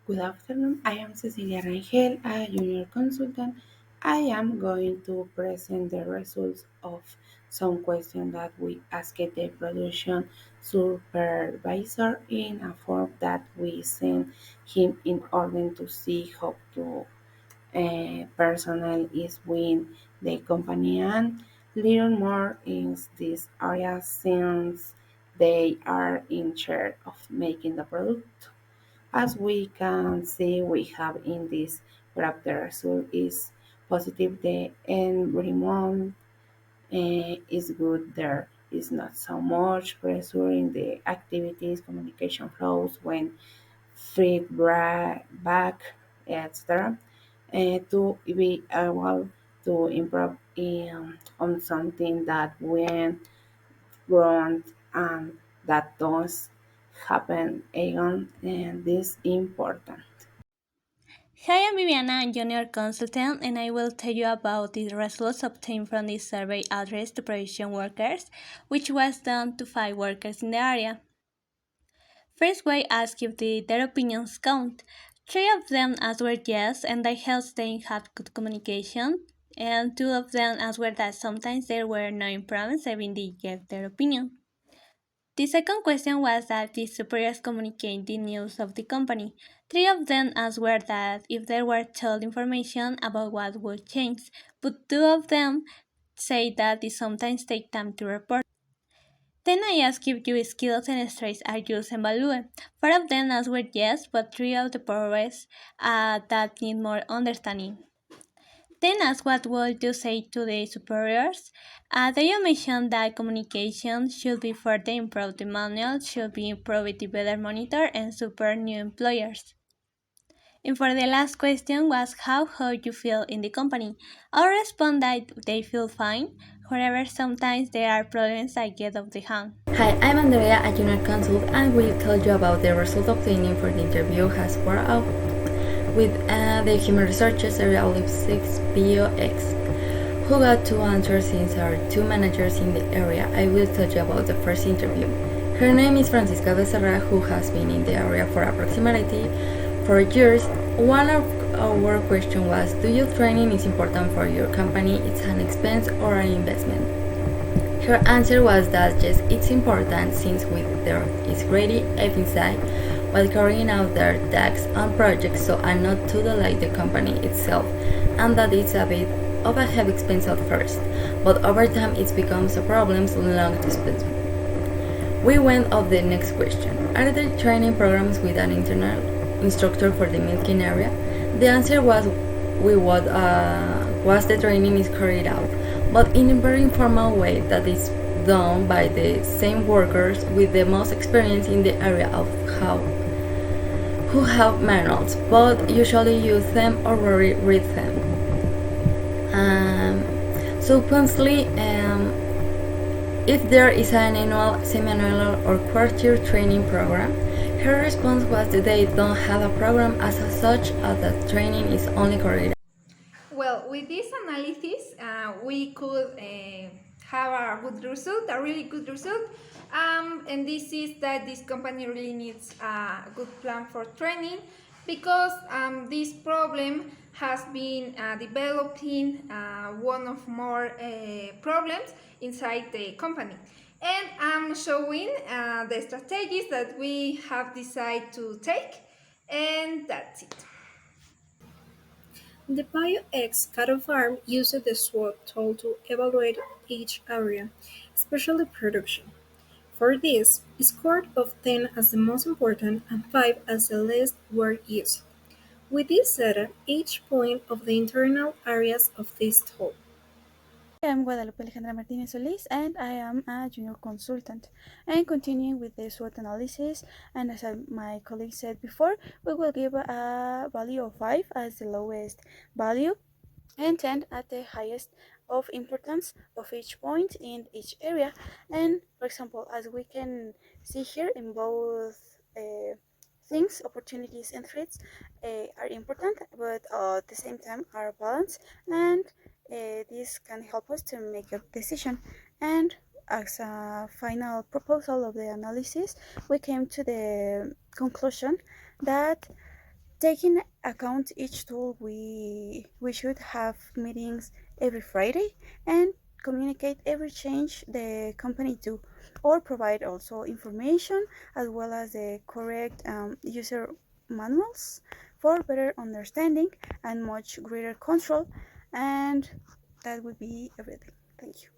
Good afternoon. I am Cecilia Rangel, a junior consultant. I am going to present the results of some questions that we asked the production supervisor in a form that we sent him in order to see how to personnel is with the company and learn more in this area since they are in charge of making the product. As we can see, we have in this graph the result is positive. The environment is good. There is not so much pressure in the activities, communication flows when feedback, etc. To be able to improve on something that went wrong and that does happen again, and this is important. Hi, I'm Viviana, a junior consultant, and I will tell you about the results obtained from the survey addressed to provision workers, which was done to 5 workers in the area. First, we asked if their opinions count. 3 of them answered yes, and they held they had good communication, and 2 of them answered that sometimes there were no problems even they gave their opinion. The second question was that the superiors communicate the news of the company. 3 of them answered that if they were told information about what would change, but 2 of them say that it sometimes take time to report. Then I asked if your skills and strengths are used and valued. 4 of them answered yes, but 3 of the progress that need more understanding. Then asked what would you say to the superiors? They mentioned that communication should be further improved. The manual should be improved to better monitor and support new employers. And for the last question was how you feel in the company. I'll respond that they feel fine. However, sometimes there are problems that get off the hand. Hi, I'm Andrea, a junior consult, and will tell you about the result obtained for the interview has worked out with the human resources area of 6 BOX, who got 2 answers since there are 2 managers in the area. I will tell you about the first interview. Her name is Francisca Becerra, who has been in the area for approximately 4 years. One of our question was, do you training is important for your company? It's an expense or an investment? Her answer was that yes, it's important since with there is ready inside while carrying out their tasks and projects so as not to delay the company itself, and that it's a bit of a heavy expense at first, but over time it becomes a problem long to spend. We went of the next question. Are there training programs with an internal instructor for the milking area? The answer was we what was the training is carried out, but in a very informal way that is done by the same workers with the most experience in the area of how who have manuals, but usually use them or read them. Subsequently, if there is an annual, semi-annual, or quarter training program, her response was that they don't have a program as such, as that training is only carried. Well, with this analysis, we could have a good result, a really good result. And this is that this company really needs a good plan for training because this problem has been developing one of more problems inside the company. And I'm showing the strategies that we have decided to take, and that's it. The BioX cattle farm used the SWOT tool to evaluate each area, especially production. For this, it scored of 10 as the most important and 5 as the least were used. With this data, each point of the internal areas of this tool. I am Guadalupe Alejandra Martinez Solis and I am a junior consultant. And continuing with the SWOT analysis, and as my colleague said before, we will give a value of 5 as the lowest value and 10 at the highest of importance of each point in each area. And for example, as we can see here in both things, opportunities and threats are important, but at the same time are balanced, and this can help us to make a decision. And as a final proposal of the analysis, we came to the conclusion that Taking account each tool, we should have meetings every Friday and communicate every change the company do, or provide also information as well as the correct user manuals for better understanding and much greater control. And that would be everything. Thank you.